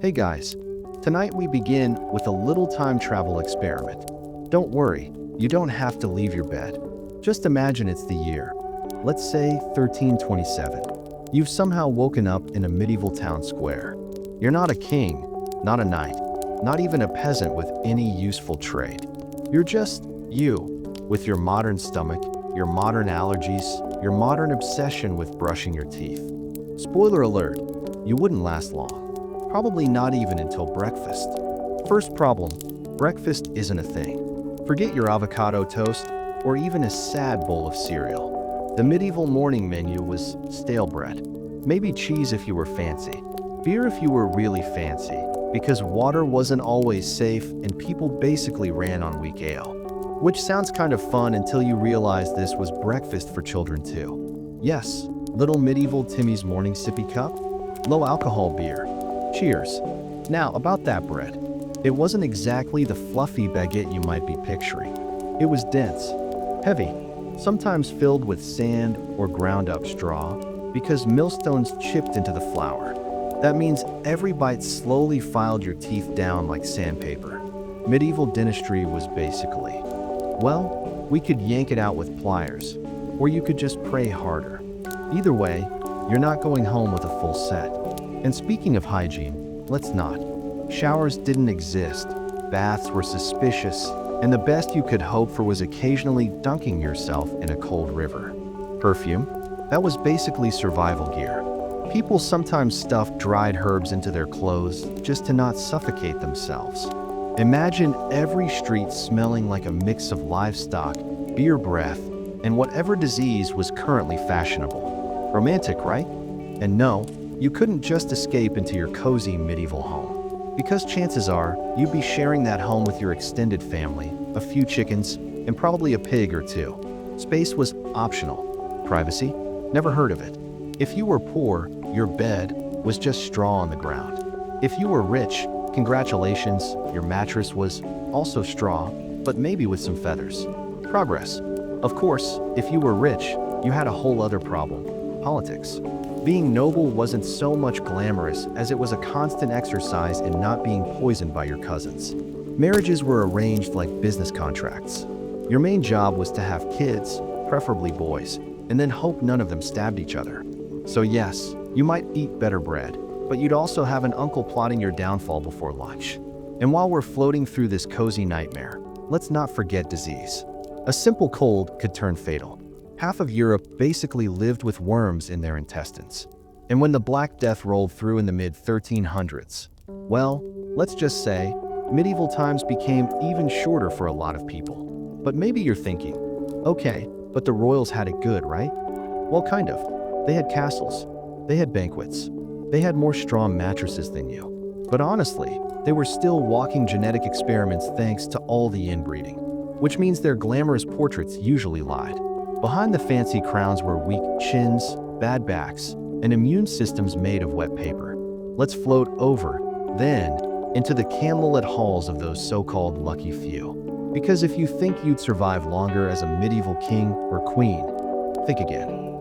Hey guys, tonight we begin with a little time travel experiment. Don't worry, you don't have to leave your bed. Just imagine it's the year, let's say 1327. You've somehow woken up in a medieval town square. You're not a king, not a knight, not even a peasant with any useful trade. You're just you, with your modern stomach, your modern allergies, your modern obsession with brushing your teeth. Spoiler alert, you wouldn't last long. Probably not even until breakfast. First problem, breakfast isn't a thing. Forget your avocado toast or even a sad bowl of cereal. The medieval morning menu was stale bread. Maybe cheese if you were fancy. Beer if you were really fancy, because water wasn't always safe and people basically ran on weak ale. Which sounds kind of fun until you realize this was breakfast for children too. Yes, little medieval Timmy's morning sippy cup, low alcohol beer. Cheers. Now, about that bread. It wasn't exactly the fluffy baguette you might be picturing. It was dense, heavy, sometimes filled with sand or ground up straw, because millstones chipped into the flour. That means every bite slowly filed your teeth down like sandpaper. Medieval dentistry was basically, well, we could yank it out with pliers, or you could just pray harder. Either way, you're not going home with a full set. And speaking of hygiene, let's not. Showers didn't exist, baths were suspicious, and the best you could hope for was occasionally dunking yourself in a cold river. Perfume? That was basically survival gear. People sometimes stuffed dried herbs into their clothes just to not suffocate themselves. Imagine every street smelling like a mix of livestock, beer breath, and whatever disease was currently fashionable. Romantic, right? And no, you couldn't just escape into your cozy medieval home, because chances are you'd be sharing that home with your extended family, a few chickens, and probably a pig or two. Space was optional. Privacy? Never heard of it. If you were poor, your bed was just straw on the ground. If you were rich, congratulations, your mattress was also straw, but maybe with some feathers. Progress. Of course, if you were rich, you had a whole other problem: politics. Being noble wasn't so much glamorous as it was a constant exercise in not being poisoned by your cousins. Marriages were arranged like business contracts. Your main job was to have kids, preferably boys, and then hope none of them stabbed each other. So yes, you might eat better bread, but you'd also have an uncle plotting your downfall before lunch. And while we're floating through this cozy nightmare, let's not forget disease. A simple cold could turn fatal. Half of Europe basically lived with worms in their intestines. And when the Black Death rolled through in the mid-1300s, well, let's just say, medieval times became even shorter for a lot of people. But maybe you're thinking, okay, but the royals had it good, right? Well, kind of. They had castles, they had banquets, they had more straw mattresses than you. But honestly, they were still walking genetic experiments thanks to all the inbreeding, which means their glamorous portraits usually lied. Behind the fancy crowns were weak chins, bad backs, and immune systems made of wet paper. Let's float over, then, into the candlelit halls of those so-called lucky few. Because if you think you'd survive longer as a medieval king or queen, think again.